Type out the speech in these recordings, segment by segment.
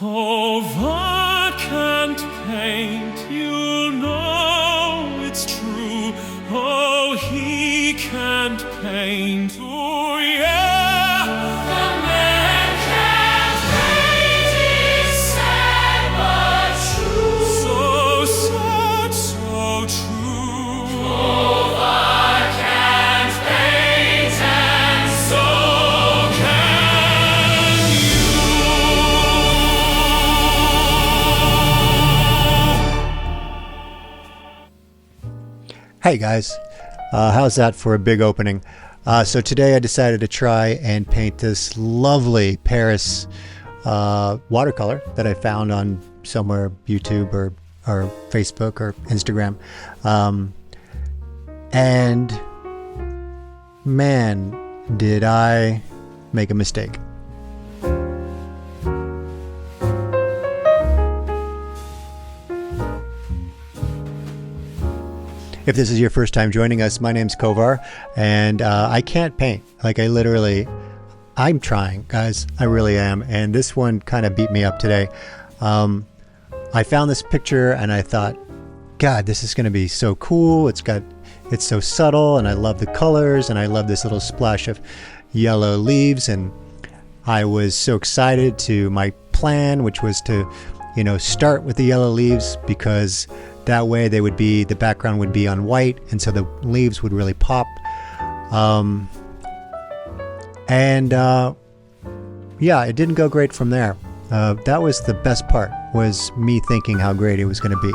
Kovar can't paint, you'll know it's true. Oh, he can't paint, oh yeah. The man can't paint, he's sad but true. So sad, so true. Kovar can't paint, and so can you. Hey guys, how's that for a big opening? So today I decided to try and paint this lovely Paris watercolor that I found on somewhere, YouTube or Facebook or Instagram. And man, did I make a mistake. If this is your first time joining us, my name's Kovar, and I can't paint. Like I'm trying, guys. I really am. And this one kind of beat me up today. I found this picture and I thought, God, this is going to be so cool. It's so subtle, and I love the colors, and I love this little splash of yellow leaves. And I was so excited to my plan, which was to, start with the yellow leaves, because that way the background would be on white, and so the leaves would really pop. It didn't go great from there. That was the best part, was me thinking how great it was going to be.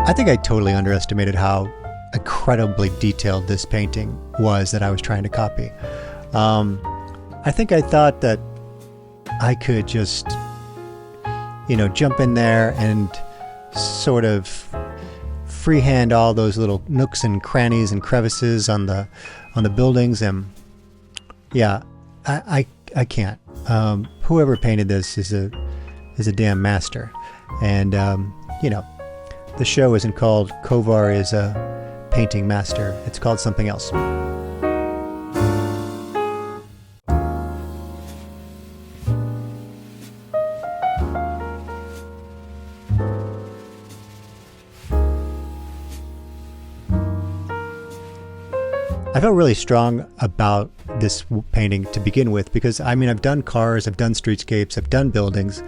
I think I totally underestimated how incredibly detailed this painting was that I was trying to copy. I think I thought that I could just, jump in there and sort of freehand all those little nooks and crannies and crevices on the buildings, and I can't. Whoever painted this is a damn master, and the show isn't called Kovar is a Painting Master. It's called something else. I felt really strong about this painting to begin with, because I've done cars, I've done streetscapes, I've done buildings.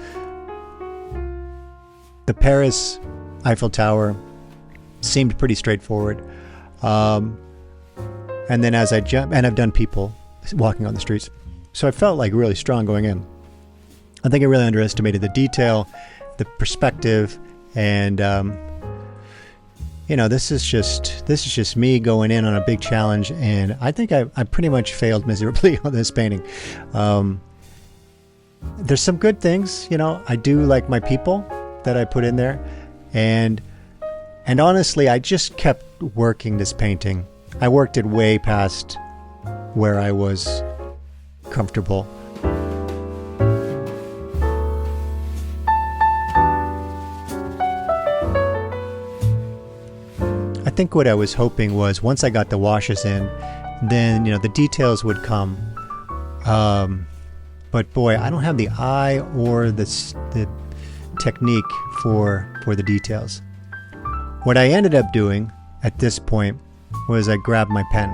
The Paris Eiffel Tower seemed pretty straightforward. And then as I jump, and I've done people walking on the streets, so I felt like really strong going in. I think I really underestimated the detail, the perspective, and this is just me going in on a big challenge, and I think I pretty much failed miserably on this painting. There's some good things, I do like my people that I put in there, and honestly, I just kept working this painting. I worked it way past where I was comfortable. I think what I was hoping was, once I got the washes in, then the details would come. But boy, I don't have the eye or the technique for the details. What I ended up doing at this point was I grabbed my pen,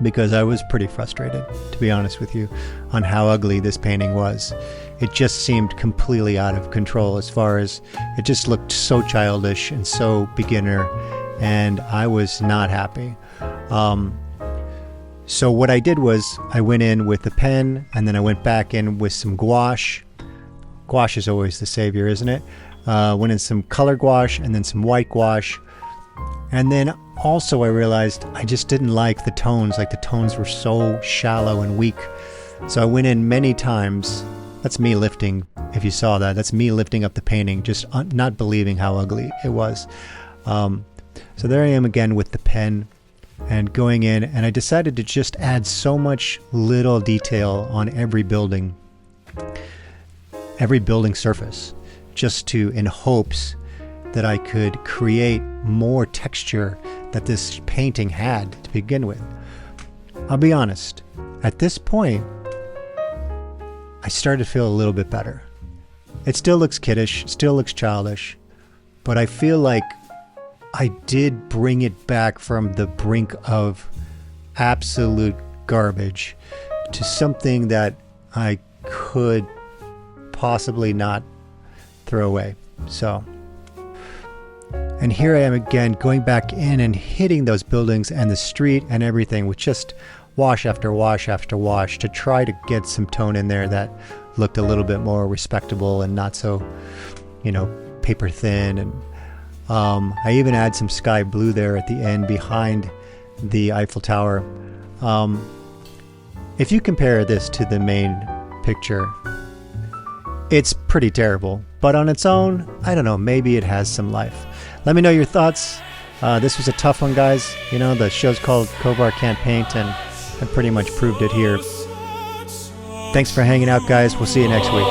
because I was pretty frustrated, to be honest with you, on how ugly this painting was. It just seemed completely out of control, as far as it just looked so childish and so beginner, and I was not happy. So what I did was I went in with the pen, and then I went back in with some gouache. Gouache is always the savior, isn't it? Went in some color gouache and then some white gouache. And then also I realized I just didn't like the tones. Like, the tones were so shallow and weak. So I went in many times. That's me lifting, if you saw that. That's me lifting up the painting, just not believing how ugly it was. So there I am again with the pen and going in, and I decided to just add so much little detail on every building surface, just in hopes that I could create more texture that this painting had to begin with. I'll be honest, at this point, I started to feel a little bit better. It still looks kiddish, still looks childish, but I feel like I did bring it back from the brink of absolute garbage to something that I could possibly not throw away. So, and here I am again, going back in and hitting those buildings and the street and everything with just wash after wash after wash to try to get some tone in there that looked a little bit more respectable and not so, paper thin. And I even add some sky blue there at the end behind the Eiffel Tower. If you compare this to the main picture, it's pretty terrible, but on its own, I don't know, maybe it has some life. Let me know your thoughts. This was a tough one, guys. The show's called Kovar Can't Paint, and I pretty much proved it here. Thanks for hanging out, guys. We'll see you next week.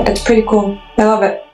It's pretty cool. I love it.